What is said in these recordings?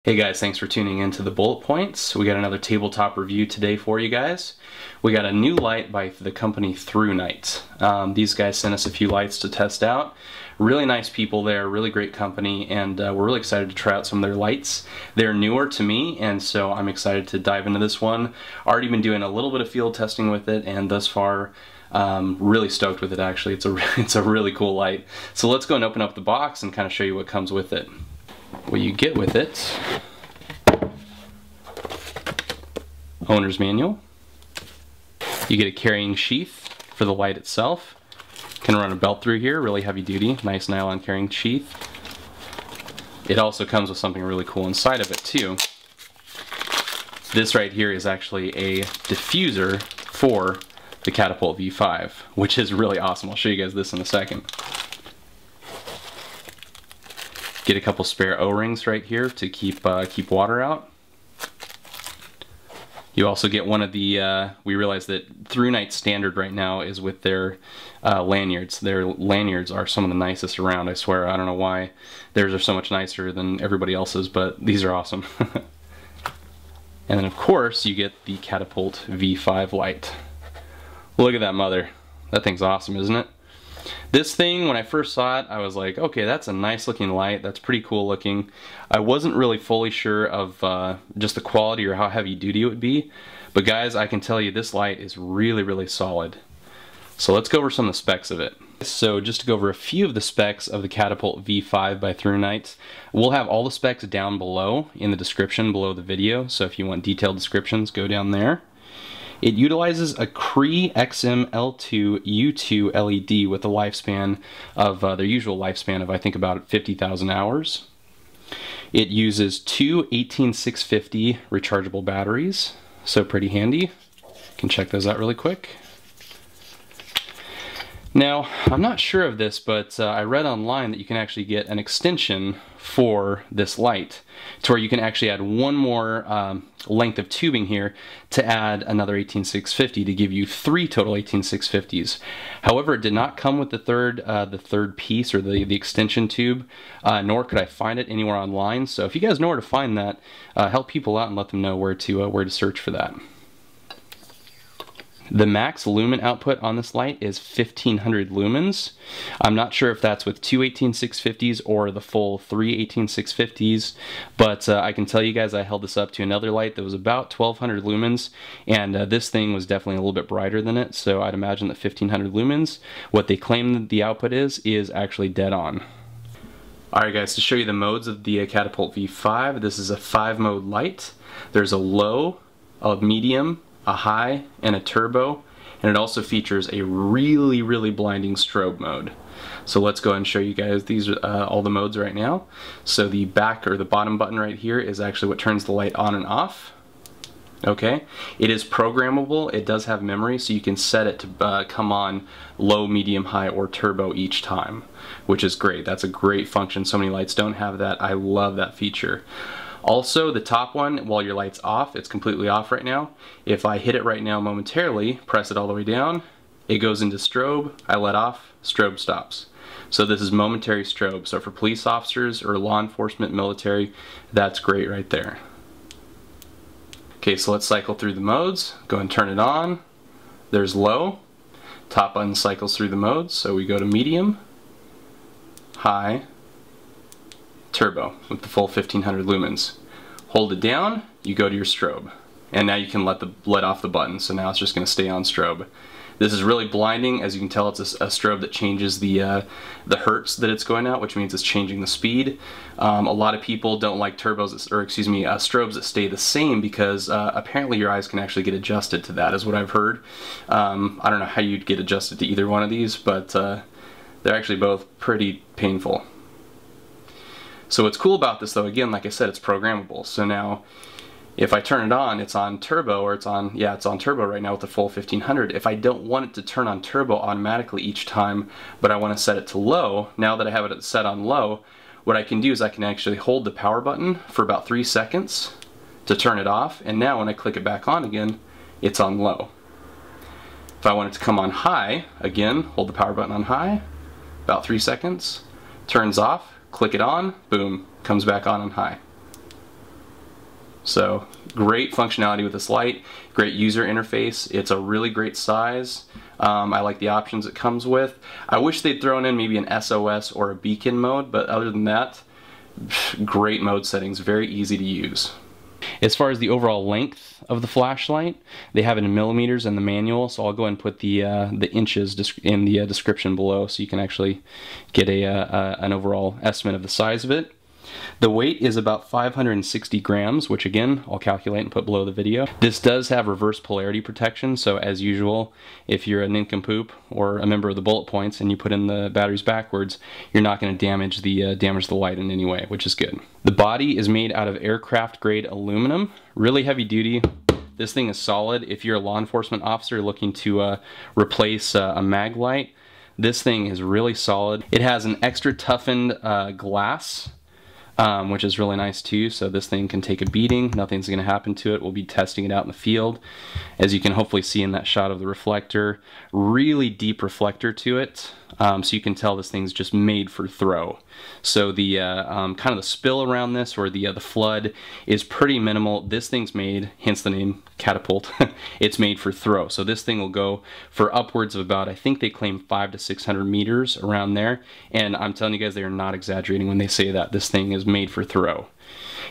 Hey guys, thanks for tuning in to the Bullet Points. We got another tabletop review today for you guys. We got a new light by the company Thrunite. These guys sent us a few lights to test out. Really nice people there, really great company, and we're really excited to try out some of their lights. They're newer to me, and so I'm excited to dive into this one. Already been doing a little bit of field testing with it, and thus far, really stoked with it actually. It's a really cool light. So let's go and open up the box and kind of show you what comes with it. What you get with it: owner's manual. You get a carrying sheath for the light itself. Can run a belt through here, really heavy duty, nice nylon carrying sheath. It also comes with something really cool inside of it too. This right here is actually a diffuser for the Catapult V5, which is really awesome. I'll show you guys this in a second. Get a couple spare O-rings right here to keep water out. You also get one of the, we realize that Thrunite standard right now is with their lanyards. Their lanyards are some of the nicest around, I swear. I don't know why theirs are so much nicer than everybody else's, but these are awesome. And then of course you get the Catapult V5 light. Look at that mother. That thing's awesome, isn't it? This thing, when I first saw it, I was like, okay, that's a nice looking light, that's pretty cool looking. I wasn't really fully sure of just the quality or how heavy duty it would be, but guys, I can tell you this light is really, really solid. So let's go over some of the specs of it. So just to go over a few of the specs of the Catapult V5 by Thrunite, we'll have all the specs down below in the description below the video, so if you want detailed descriptions, go down there. It utilizes a CREE XM-L2 U2 LED with a lifespan of their usual lifespan of I think about 50,000 hours. It uses two 18650 rechargeable batteries, so pretty handy. You can check those out really quick. Now, I'm not sure of this, but I read online that you can actually get an extension for this light to where you can actually add one more length of tubing here to add another 18650 to give you 3 total 18650s. However, it did not come with the third piece or the extension tube, nor could I find it anywhere online. So if you guys know where to find that, help people out and let them know where to search for that. The max lumen output on this light is 1500 lumens. I'm not sure if that's with two 18650s or the full 3 18650s, but I can tell you guys I held this up to another light that was about 1200 lumens, and this thing was definitely a little bit brighter than it, so I'd imagine that 1500 lumens, what they claim the output is actually dead on. Alright guys, to show you the modes of the Catapult V5, this is a 5-mode light. There's a low, a medium, a high, and a turbo, and it also features a really, really blinding strobe mode. So let's go ahead and show you guys these all the modes right now. So the back or the bottom button right here is actually what turns the light on and off. Okay, it is programmable. It does have memory, so you can set it to come on low, medium, high, or turbo each time, which is great. That's a great function. So many lights don't have that. I love that feature. Also, the top one, while your light's off, it's completely off right now. If I hit it right now momentarily, press it all the way down, it goes into strobe, I let off, strobe stops. So this is momentary strobe. So for police officers or law enforcement, military, that's great right there. Okay, so let's cycle through the modes. Go and turn it on. There's low. Top button cycles through the modes. So we go to medium, high, turbo with the full 1500 lumens. Hold it down, you go to your strobe, and now you can let off the button, so now it's just going to stay on strobe. This is really blinding. As you can tell, it's a strobe that changes the hertz that it's going at, which means it's changing the speed. A lot of people don't like turbos, or excuse me, strobes that stay the same because apparently your eyes can actually get adjusted to that, is what I've heard. I don't know how you'd get adjusted to either one of these, but they're actually both pretty painful. So what's cool about this though, again, like I said, it's programmable. So now if I turn it on, it's on turbo, or it's on turbo right now with the full 1500. If I don't want it to turn on turbo automatically each time, but I want to set it to low, now that I have it set on low, what I can do is I can actually hold the power button for about 3 seconds to turn it off, and now when I click it back on again, it's on low. If I want it to come on high, again, hold the power button on high, about 3 seconds, turns off, click it on, boom, comes back on high. So great functionality with this light, great user interface. It's a really great size. I like the options it comes with. I wish they'd thrown in maybe an SOS or a beacon mode, but other than that, great mode settings, very easy to use. As far as the overall length of the flashlight, they have it in millimeters in the manual, so I'll go ahead and put the inches in the description below so you can actually get an overall estimate of the size of it. The weight is about 560 grams, which again, I'll calculate and put below the video. This does have reverse polarity protection, so as usual, if you're a nincompoop or a member of the bullet points and you put in the batteries backwards, you're not going to damage the light in any way, which is good. The body is made out of aircraft grade aluminum, really heavy duty. This thing is solid. If you're a law enforcement officer looking to replace a Maglite, this thing is really solid. It has an extra toughened glass, which is really nice too, so this thing can take a beating, nothing's going to happen to it. We'll be testing it out in the field. As you can hopefully see in that shot of the reflector, really deep reflector to it, so you can tell this thing's just made for throw. So the kind of the spill around this, or the flood, is pretty minimal. This thing's made, hence the name Catapult, it's made for throw. So this thing will go for upwards of about, I think they claim 500 to 600 meters around there, and I'm telling you guys, they are not exaggerating when they say that this thing is made for throw.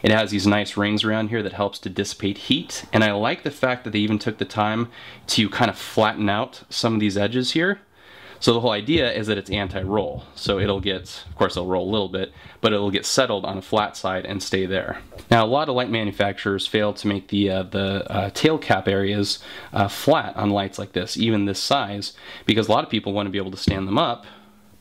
It has these nice rings around here that helps to dissipate heat, and I like the fact that they even took the time to kind of flatten out some of these edges here. So the whole idea is that it's anti-roll, so it'll get, of course it'll roll a little bit, but it'll get settled on a flat side and stay there. Now a lot of light manufacturers fail to make the tail cap areas flat on lights like this, even this size, because a lot of people want to be able to stand them up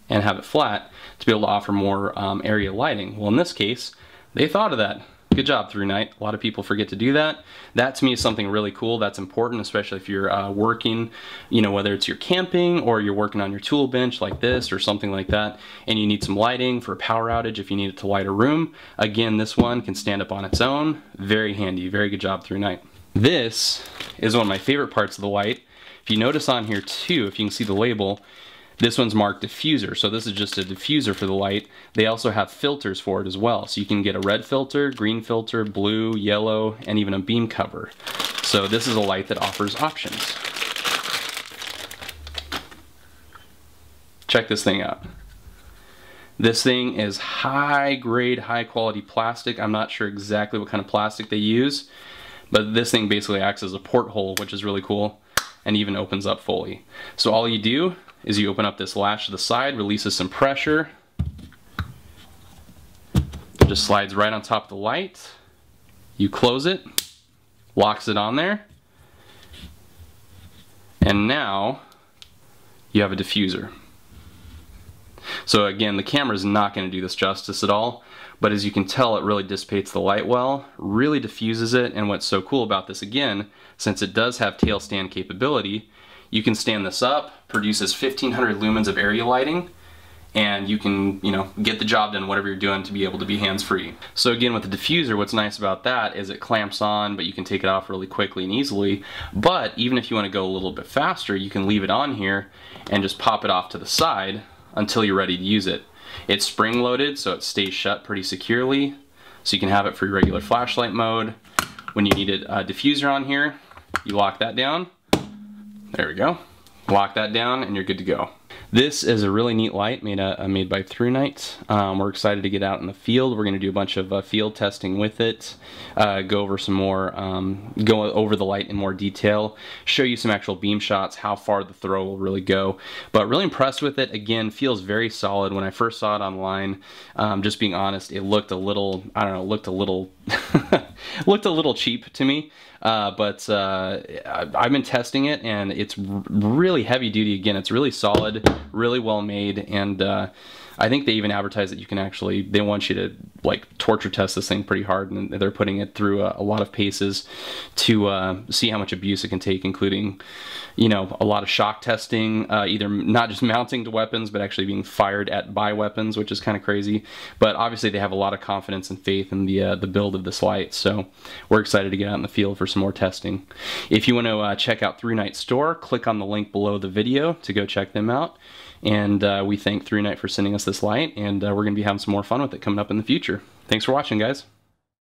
and have it flat to be able to offer more area lighting. Well, in this case, they thought of that. Good job, Thrunite. A lot of people forget to do that. That to me is something really cool. That's important, especially if you're working, you know, whether it's you're camping or you're working on your tool bench like this or something like that, and you need some lighting for a power outage if you need it to light a room. Again, this one can stand up on its own. Very handy. Very good job, Thrunite. This is one of my favorite parts of the light. If you notice on here too, if you can see the label, this one's marked diffuser, so this is just a diffuser for the light. They also have filters for it as well, so you can get a red filter, green filter, blue, yellow, and even a beam cover. So this is a light that offers options. Check this thing out. This thing is high grade, high quality plastic. I'm not sure exactly what kind of plastic they use, but this thing basically acts as a porthole, which is really cool, and even opens up fully. So all you do is you open up this latch to the side, releases some pressure, it just slides right on top of the light. You close it, locks it on there, and now you have a diffuser. So again, the camera is not going to do this justice at all, but as you can tell, it really dissipates the light well, really diffuses it, and what's so cool about this, again, since it does have tail stand capability, you can stand this up, produces 1500 lumens of area lighting, and you can, you know, get the job done whatever you're doing to be able to be hands-free. So again, with the diffuser, what's nice about that is it clamps on, but you can take it off really quickly and easily. But even if you want to go a little bit faster, you can leave it on here and just pop it off to the side until you're ready to use it. It's spring-loaded, so it stays shut pretty securely, so you can have it for your regular flashlight mode. When you need a diffuser on here, you lock that down. There we go. Lock that down and you're good to go. This is a really neat light made by Thrunite. We're excited to get out in the field. We're going to do a bunch of field testing with it, go over some more, go over the light in more detail, show you some actual beam shots, how far the throw will really go. But really impressed with it. Again, feels very solid. When I first saw it online, just being honest, it looked a little, I don't know, looked a little looked a little cheap to me. But I've been testing it, and it's really heavy duty. Again, it's really solid, really well made, and I think they even advertise that you can actually, they want you to like torture test this thing pretty hard, and they're putting it through a lot of paces to see how much abuse it can take, including, you know, a lot of shock testing, either not just mounting to weapons, but actually being fired at by weapons, which is kind of crazy. But obviously they have a lot of confidence and faith in the build of this light, so we're excited to get out in the field for some more testing. If you want to check out Thrunite store, click on the link below the video to go check them out. And we thank Thrunite for sending us this light, and we're going to be having some more fun with it coming up in the future. Thanks for watching, guys.